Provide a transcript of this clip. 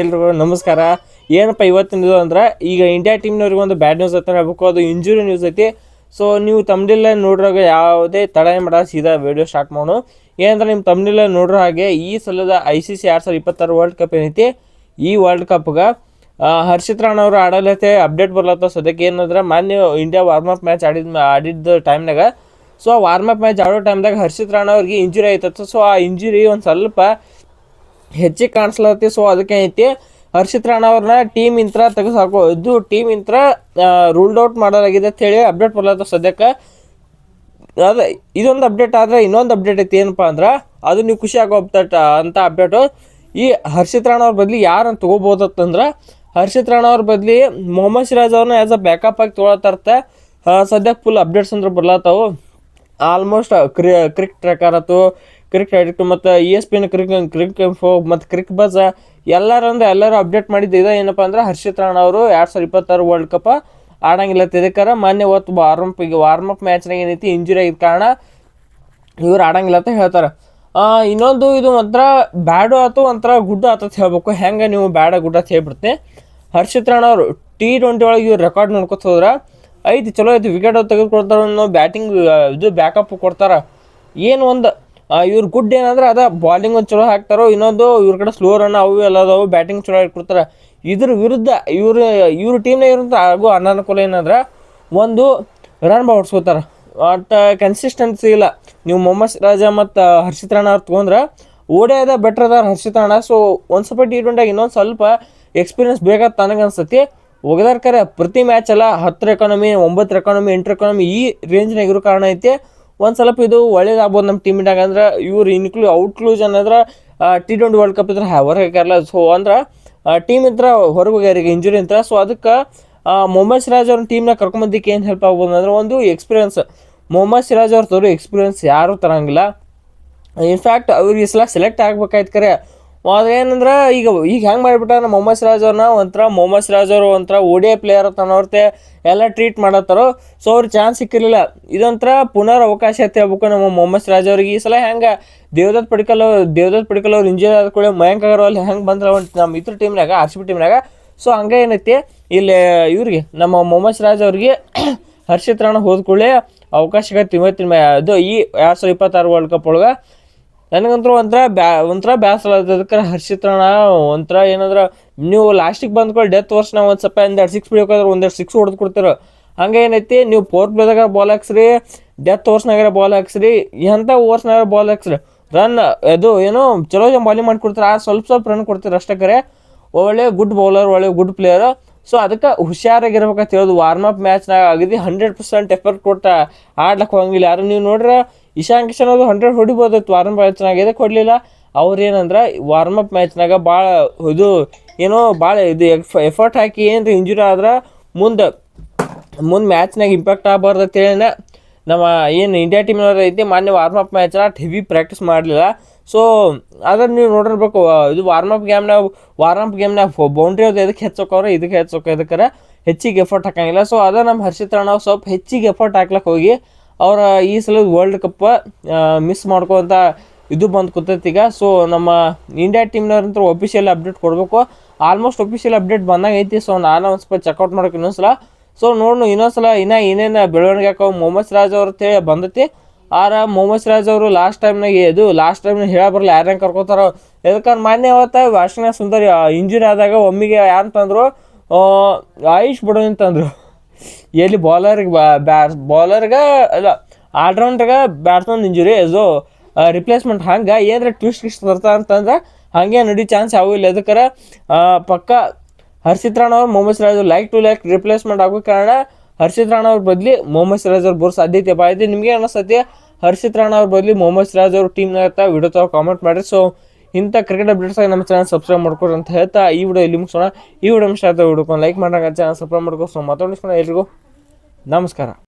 ಎಲ್ರಿಗೂ ನಮಸ್ಕಾರ. ಏನಪ್ಪ ಇವತ್ತಿನ ಅಂದ್ರೆ ಈಗ ಇಂಡಿಯಾ ಟೀಮ್ನವ್ರಿಗೆ ಒಂದು ಬ್ಯಾಡ್ ನ್ಯೂಸ್ ಅಂತ ಹೇಳ್ಬೇಕು. ಅದು ಇಂಜುರಿ ನ್ಯೂಸ್ ಐತಿ. ಸೊ ನೀವು ತಮ್ಮನೆಲ್ಲ ನೋಡ್ರಾಗ ಯಾವುದೇ ತಡ ಮಾಡ ಸೀದಾ ವಿಡಿಯೋ ಸ್ಟಾರ್ಟ್ ಮಾಡೋಣ. ಏನಂದ್ರೆ ನಿಮ್ಮ ತಮ್ಮನೆಲ್ಲ ನೋಡ್ರೋ ಹಾಗೆ ಈ ಸಲದ ICC 2026 ವರ್ಲ್ಡ್ ಕಪ್ ಏನೈತಿ, ಈ ವರ್ಲ್ಡ್ ಕಪ್ಗೆ ಹರ್ಷಿತ್ ರಾಣಾ ಅವರು ಆಡಲತ್ತೆ ಅಪ್ಡೇಟ್ ಬರ್ಲತ್ತ. ಸದ್ಯಕ್ಕೆ ಏನಂದ್ರೆ ಮಾನ್ಯ ಇಂಡಿಯಾ ವಾರ್ಮಪ್ ಮ್ಯಾಚ್ ಆಡಿದ್ದ ಟೈಮ್ನಾಗ, ಸೊ ಆ ವಾರ್ಮಪ್ ಮ್ಯಾಚ್ ಆಡೋ ಟೈಮ್ದಾಗ ಹರ್ಷಿತ್ ರಾಣಾ ಅವ್ರಿಗೆ ಇಂಜುರಿ ಆಯ್ತತ್ತು. ಸೊ ಆ ಇಂಜುರಿ ಒಂದು ಸ್ವಲ್ಪ ಹೆಚ್ಚಿಗೆ ಕಾಣಿಸ್ಲತ್ತಿ. ಸೊ ಅದಕ್ಕೆ ಐತಿ ಹರ್ಷಿತ್ ರಾಣಾ ಅವ್ರನ್ನ ಟೀಮ್ ಇಂತ್ರ ತೆಗೆಸಾಕೋ, ಇದು ಟೀಮ್ ಇಂತ್ರ ರೂಲ್ಡ್ ಔಟ್ ಮಾಡಲಾಗಿದೆ ಅಂತ ಹೇಳಿ ಅಪ್ಡೇಟ್ ಬರ್ಲತ್ತ ಸದ್ಯಕ್ಕೆ. ಅದು ಇದೊಂದು ಅಪ್ಡೇಟ್ ಆದರೆ ಇನ್ನೊಂದು ಅಪ್ಡೇಟ್ ಐತಿ. ಏನಪ್ಪ ಅಂದ್ರೆ ಅದು ನೀವು ಖುಷಿ ಆಗೋಗ್ತಟ ಅಂತ ಅಪ್ಡೇಟು. ಈ ಹರ್ಷಿತ್ ರಾಣಾ ಅವ್ರ ಬದಲಿ ಯಾರನ್ನು ತೊಗೋಬೋದತ್ತಂದ್ರೆ ಹರ್ಷಿತ್ ರಾಣಾ ಅವ್ರ ಬದಲಿ ಮೊಹಮ್ಮದ್ ಸಿರಾಜ್ ಅವ್ರನ್ನ ಆ್ಯಸ್ ಅ ಬ್ಯಾಕಪ್ ಆಗಿ ತೊಗೊಳತ್ತಾರತ್ತೆ. ಸದ್ಯಕ್ಕೆ ಫುಲ್ ಅಪ್ಡೇಟ್ಸ್ ಅಂದ್ರೆ ಬರ್ಲತ್ತಾವು. ಆಲ್ಮೋಸ್ಟ್ ಕ್ರಿಕ್ ಟ್ರ್ಯಾಕರ್ ಆಯ್ತು, ಕ್ರಿಕ್ ಅಡಿಕ್ಟ್ ಮತ್ತು ESPN ಕ್ರಿಕ್ ಇನ್ಫೋ ಮತ್ತು ಕ್ರಿಕ್ ಬಜ್ ಎಲ್ಲರೂ ಅಪ್ಡೇಟ್ ಮಾಡಿದ್ದು ಇದೆ. ಏನಪ್ಪ ಅಂದ್ರೆ ಹರ್ಷಿತ್ ರಾಣಾ ಅವರು 2026 ವರ್ಲ್ಡ್ ಕಪ್ ಆಡಂಗಿಲ್ಲ. ಇದಕ್ಕಾರ ಮಾನ್ಯ ಹೊತ್ತು ವಾರ್ಮಪ್ ಮ್ಯಾಚ್ನಾಗ ಏನೈತಿ ಇಂಜುರಿ ಆಗಿದ್ದ ಕಾರಣ ಇವ್ರು ಆಡಂಗಿಲ್ಲ ಅಂತ ಹೇಳ್ತಾರೆ. ಇನ್ನೊಂದು ಇದು ಒಂಥರ ಬ್ಯಾಡು ಆಯ್ತು, ಒಂಥರ ಗುಡ್ಡ ಆತತ್ ಹೇಳ್ಬೇಕು. ಹೆಂಗೆ ನೀವು ಬ್ಯಾಡ ಗುಡ್ಡ ಅಂತ ಹೇಳ್ಬಿಡ್ತೀನಿ. ಹರ್ಷಿತ್ ರಾಣಾ ಅವರು T20 ಒಳಗೆ ಇವ್ರು ರೆಕಾರ್ಡ್ ನೋಡ್ಕೊತ ಹೋದ್ರೆ ಐತಿ, ಚಲೋ ಐತಿ, ವಿಕೆಟ್ ತೆಗೆದುಕೊಡ್ತಾರೆ, ಬ್ಯಾಟಿಂಗ್ ಇದು ಬ್ಯಾಕಪ್ ಕೊಡ್ತಾರೆ. ಏನು ಒಂದು ಇವ್ರ ಗುಡ್ ಏನಂದ್ರೆ ಅದ ಬಾಲಿಂಗ್ ಒಂದು ಚಲೋ ಹಾಕ್ತಾರೋ, ಇನ್ನೊಂದು ಇವ್ರ ಕಡೆ ಸ್ಲೋ ರನ್ ಅವು ಎಲ್ಲ ಅದಾವು, ಬ್ಯಾಟಿಂಗ್ ಚಲೋ ಕೊಡ್ತಾರೆ. ಇದ್ರ ವಿರುದ್ಧ ಇವ್ರ ಟೀಮ್ನಾಗ ಇರೋಂಥ ಆಗೋ ಅನಾನುಕೂಲ ಏನಂದ್ರೆ ಒಂದು ರನ್ ಹೊಡ್ಸ್ಕೋತಾರೆ, ಒಟ್ಟು ಕನ್ಸಿಸ್ಟೆನ್ಸಿ ಇಲ್ಲ. ನೀವು ಮೊಹಮ್ಮದ್ ಸಿರಾಜ ಮತ್ತು ಹರ್ಷಿತ್ ರಾಣಾ ಅವ್ರು ತೊಗೊಂಡ್ರೆ ಓಡೇದ ಬೆಟ್ರ್ ಅದಾರ ಹರ್ಷಿತ್ ರಾಣಾ. ಸೊ ಒಂದು ಸ್ವಲ್ಪ T20 ಇನ್ನೊಂದು ಸ್ವಲ್ಪ ಎಕ್ಸ್ಪೀರಿಯನ್ಸ್ ಬೇಕಾದ ನನಗೆ ಅನ್ಸತಿ. ಒಗದಾರ ಕರೆ ಪ್ರತಿ ಮ್ಯಾಚ್ ಅಲ್ಲ 10 ಎಕಾನಮಿ 9 ಎಕಾನಮಿ 8 ಎಕಾನಮಿ ಈ ರೇಂಜ್ನಾಗ ಇರೋ ಕಾರಣ ಐತಿ. ಒಂದು ಸ್ವಲ್ಪ ಇದು ಒಳ್ಳೇದಾಗ್ಬೋದು ನಮ್ಮ ಟೀಮಿನಾಗ. ಅಂದ್ರೆ ಇವ್ರು ಔಟ್ಕ್ಲೂಷನ್ ಅಂದ್ರೆ T20 ವರ್ಲ್ಡ್ ಕಪ್ ಇದ್ರೆ ಹೊರಗೆ ಹಾಕ್ಯಾರಲ್ಲ. ಸೊ ಅಂದ್ರೆ ಟೀಮ್ ಇಂತ್ರ ಹೊರಗೆ ಹೋಗ್ಯಾರ ಈಗ ಇಂಜುರಿ ಅಂತ. ಸೊ ಅದಕ್ಕೆ ಮೊಹಮ್ಮದ್ ಸಿರಾಜ್ ಅವ್ರ ಟೀಮ್ನಾಗ ಕರ್ಕೊಂಬಂದಿಕ್ಕೆ ಏನು ಹೆಲ್ಪ್ ಆಗ್ಬೋದು ಅಂದ್ರೆ ಒಂದು ಎಕ್ಸ್ಪೀರಿಯನ್ಸ್. ಮೊಹಮ್ಮದ್ ಸಿರಾಜ್ ಅವ್ರ ತೋರು ಎಕ್ಸ್ಪೀರಿಯನ್ಸ್ ಯಾರೂ ತರಂಗಿಲ್ಲ. ಇನ್ಫ್ಯಾಕ್ಟ್ ಅವ್ರಿಗೆ ಈ ಸಲ ಸೆಲೆಕ್ಟ್ ಆಗ್ಬೇಕಾಯ್ತು ಕರೆ. ಆದರೆ ಏನಂದ್ರೆ ಈಗ ಹೆಂಗೆ ಮಾಡಿಬಿಟ್ಟಾರೆ ಮೊಹಮ್ಮದ್ ಸಿರಾಜ್ ಅವ್ರನ್ನ ಮೊಹಮ್ಮದ್ ಸಿರಾಜ್ ಅವರು ಒಂಥರ ODI ಪ್ಲೇಯರ್ ಅನ್ನೋರ್ತೆ ಎಲ್ಲ ಟ್ರೀಟ್ ಮಾಡತ್ತಾರೋ. ಸೊ ಅವ್ರಿಗೆ ಚಾನ್ಸ್ ಸಿಕ್ಕಿರಲಿಲ್ಲ. ಇದೊಂಥರ ಪುನರ್ ಅವಕಾಶ ಅಂತ ಹೇಳ್ಬೇಕು ನಮ್ಮ ಮೊಹಮ್ಮದ್ ಸಿರಾಜ್ ಅವ್ರಿಗೆ. ಈ ಸಲ ಹೆಂಗೆ ದೇವದತ್ ಪಡಿಕಲ್ ಅವ್ರು ಇಂಜುರಿ ಆದ ಕೂಡ ಮಯಾಂಕ್ ಅಗರ್ವಾಲ್ ಹೆಂಗೆ ಬಂದ್ರೆ ನಮ್ಮ ಇದ್ರ ಟೀಮ್ನಾಗ RCB ಟೀಮ್ನಾಗ. ಸೊ ಹಂಗೆ ಏನೈತಿ ಇಲ್ಲಿ ಇವ್ರಿಗೆ ನಮ್ಮ ಮೊಹಮ್ಮದ್ ಸಿರಾಜ್ ಅವ್ರಿಗೆ ಹರ್ಷಿತ್ ರಾಣಾ ಹೋದ ಕೂಡಲೇ ಅವಕಾಶ ಸಿಗತ್ತೆ ಇವತ್ತಿನ ಇದು ಈ 2026 ವರ್ಲ್ಡ್ ಕಪ್ ಒಳಗೆ. ನನಗಂತೂ ಒಂಥರ ಬ್ಯಾಸರ ಅದಕ್ಕೆ ಹರ್ಷಿತ್ ರಾಣಾ ಒಂಥರ ಏನಂದ್ರೆ ನೀವು ಲಾಸ್ಟಿಗೆ ಬಂದ್ಕೊಳ್ಳಿ ಡೆತ್ ಓವರ್ಸ್ನ ಒಂದು ಸ್ವಲ್ಪ 2 6 ಬಿಡೋಕಾದ್ರೆ 1 6 ಹೊಡೆದು ಕೊಡ್ತೀರ. ಹಂಗೆ ಏನೈತಿ ನೀವು ಫೋರ್ತ್ ಪ್ಲೇದಾಗ ಬಾಲ್ ಹಾಕ್ಸ್ರಿ, ಡೆತ್ ಓವರ್ಸ್ನಾಗಾರ ಬಾಲ್ ಹಾಕ್ಸ್ರಿ, ಎಂಥ ಓವರ್ಸ್ನಾಗಾರ ಬಾಲ್ ಹಾಕ್ಸ್ರಿ, ರನ್ ಅದು ಏನೋ ಚಲೋ ಬಾಲಿಂಗ್ ಮಾಡಿಕೊಡ್ತಾರೆ. ಸ್ವಲ್ಪ ರನ್ ಕೊಡ್ತೀರ ಅಷ್ಟೇ. ಕರೆ ಒಳ್ಳೆ ಗುಡ್ ಬೌಲರ್, ಒಳ್ಳೆ ಗುಡ್ ಪ್ಲೇಯರ್. ಸೊ ಅದಕ್ಕೆ ಹುಷಾರಾಗಿರ್ಬೇಕಂತ ಹೇಳೋದು. ವಾರ್ಮಪ್ ಮ್ಯಾಚ್ನಾಗ ಆಗಿದೆ 100% ಎಫರ್ಟ್ ಕೊಟ್ಟು ಆಡ್ಲಿಕ್ಕೆ ಹೋಗಂಗಿಲ್ಲ ಯಾರು. ನೀವು ನೋಡ್ರೆ ಇಶಾನ್ ಕಿಶನ್ ಅದು 100 ಹೊಡಿಬೋದಿತ್ತು ವಾರ್ಮಪ್ ಮ್ಯಾಚ್ನಾಗ, ಎದಕ್ಕೆ ಹೊಡಲಿಲ್ಲ ಅವ್ರು ಏನಂದ್ರೆ ವಾರ್ಮಪ್ ಮ್ಯಾಚ್ನಾಗ ಭಾಳ ಇದು ಏನೋ ಭಾಳ ಇದು ಎಫರ್ಟ್ ಹಾಕಿ ಏನ್ರಿ ಇಂಜುರಿ ಆದ್ರೆ ಮುಂದೆ ಮ್ಯಾಚ್ನಾಗ ಇಂಪ್ಯಾಕ್ಟ್ ಆಗಬಾರ್ದು ಅಂತೇಳಿ ನಮ್ಮ ಏನು ಇಂಡಿಯಾ ಟೀಮ್ನವ್ರು ಐತಿ ಮಾನ್ಯ ವಾರ್ಮಪ್ ಮ್ಯಾಚ್ನ ಹೆವಿ ಪ್ರಾಕ್ಟೀಸ್ ಮಾಡಲಿಲ್ಲ. ಸೊ ಅದನ್ನು ನೀವು ನೋಡಿರ್ಬೇಕು. ಇದು ವಾರ್ಮಪ್ ಗೇಮ್ನಾಗ ಬೌಂಡ್ರಿ ಅದು ಎದಕ್ಕೆ ಹೆಚ್ಚೋಕವ್ರೆ ಇದಕ್ಕೆ ಹೆಚ್ಚಿಗೆ ಎಫರ್ಟ್ ಹಾಕಂಗಿಲ್ಲ. ಸೊ ಅದ ನಮ್ಮ ಹರ್ಷಿತ್ ರಾಣಾ ಸ್ವಲ್ಪ ಹೆಚ್ಚಿಗೆ ಎಫರ್ಟ್ ಹಾಕ್ಲಕ್ಕೆ ಹೋಗಿ ಅವರ ಈ ಸಲ ವರ್ಲ್ಡ್ ಕಪ್ ಮಿಸ್ ಮಾಡ್ಕೋಂಥ ಇದು ಬಂದು ಕೂತೈತಿ ಈಗ. ಸೊ ನಮ್ಮ ಇಂಡಿಯಾ ಟೀಮ್ನವ್ರಂತೂ ಒಫಿಷಿಯಲ್ ಅಪ್ಡೇಟ್ ಕೊಡಬೇಕು. ಆಲ್ಮೋಸ್ಟ್ ಒಫಿಷಿಯಲ್ ಅಪ್ಡೇಟ್ ಬಂದಂಗೆ ಐತಿ. ಸೊ ನಾನು ಒಂದು ಸ್ವಲ್ಪ ಚೆಕ್ಔಟ್ ಮಾಡೋಕೆ ಇನ್ನೊಂದ್ಸಲ. ಸೊ ನೋಡೋಣ ಇನ್ನೊಂದ್ಸಲ ಏನೇನು ಬೆಳವಣಿಗೆ ಹಾಕೋ ಮೊಹಮ್ಮದ್ ಸಿರಾಜ್ ಅವ್ರ ಅಂತೇಳಿ ಬಂದೈತಿ. ಮೊಹಮ್ಮದ್ ಸಿರಾಜ್ ಅವರು ಲಾಸ್ಟ್ ಟೈಮ್ನಾಗ ಹೇಳ ಬರಲ್ಲ ಯಾರ್ಯಾರು ಕರ್ಕೋತಾರೋ. ಯಾಕಂದ್ರೆ ಮಾನ್ಯ ಅವತ್ತು ವಾಷಿಂಗ್ಟನ್ ಸುಂದರ್ ಇಂಜುರಿ ಆದಾಗ ಒಮ್ಮಿಗೆ ಯಾರು ತಂದರು, ಆಯುಷ್ ಬಡೋನ್ ತಂದರು. ಎಲ್ಲಿ ಬೌಲರ್ಗೆ ಅಲ್ಲ ಆಲ್ರೌಂಡ್ರಿಗೆ ಬ್ಯಾಟ್ಸ್ಮನ್ ಇಂಜುರಿ ಅದು ರಿಪ್ಲೇಸ್ಮೆಂಟ್. ಹಂಗೆ ಏನರ ಟ್ವಿಸ್ಟ್ ಬರ್ತಾ ಅಂತಂದ್ರೆ ಹಾಗೆ ನಡಿ ಚಾನ್ಸ್ ಯಾವೂ ಇಲ್ಲ. ಅದಕ್ಕೆ ಪಕ್ಕ ಹರ್ಷಿತ್ ರಾಣಾ ಅವ್ರು ಮೊಹಮ್ಮದ್ ಸಿರಾಜ್ ಲೈಕ್ ರಿಪ್ಲೇಸ್ಮೆಂಟ್ ಆಗೋ ಕಾರಣ ಹರ್ಷಿತ್ ರಾಣಾ ಅವ್ರ ಬದಲಿ ಮೊಹಮ್ಮದ್ ಸಿರಾಜ್ ಅವ್ರು ಬರೋ ಸಾಧ್ಯತೆ ಭಾಳ ಐತಿ. ನಿಮಗೆ ಅನ್ನಿಸ್ತೈತಿ ಹರ್ಷಿತ್ ರಾಣಾ ಅವ್ರ ಬದಲಿ ಮೊಹಮ್ಮದ್ ಸಿರಾಜ್ ಅವ್ರ ಟೀಮ್ನಾಗ ವಿಡಿಯೋ ತಾವು ಕಾಮೆಂಟ್ ಮಾಡಿರಿ. ಸೊ ಇಂಥ ಕ್ರಿಕೆಟ್ ಅಪ್ಡೇಟ್ಸಾಗಿ ನಮ್ಮ ಚಾನಲ್ ಸಬ್ಸ್ಕ್ರೈಬ್ ಮಾಡ್ಕೊರಿ ಅಂತ ಹೇಳ್ತಾ ಈ ವಿಡಿಯೋ ಇಲ್ಲಿ ಮುಗಿಸೋಣ. ಈ ವಿಡಿಯೋ ಇಷ್ಟ ಆಯ್ತು ವಿಡಿಯೋಕೊಂಡು ಲೈಕ್ ಮಾಡೋಕೆ ಚಾನಲ್ ಸಬ್ಸ್ಕ್ರೈಬ್ ಮಾಡ್ಕೊ. ಸೊ ಮತ್ತೊಂದು ಎಲ್ರಿಗೂ ನಮಸ್ಕಾರ.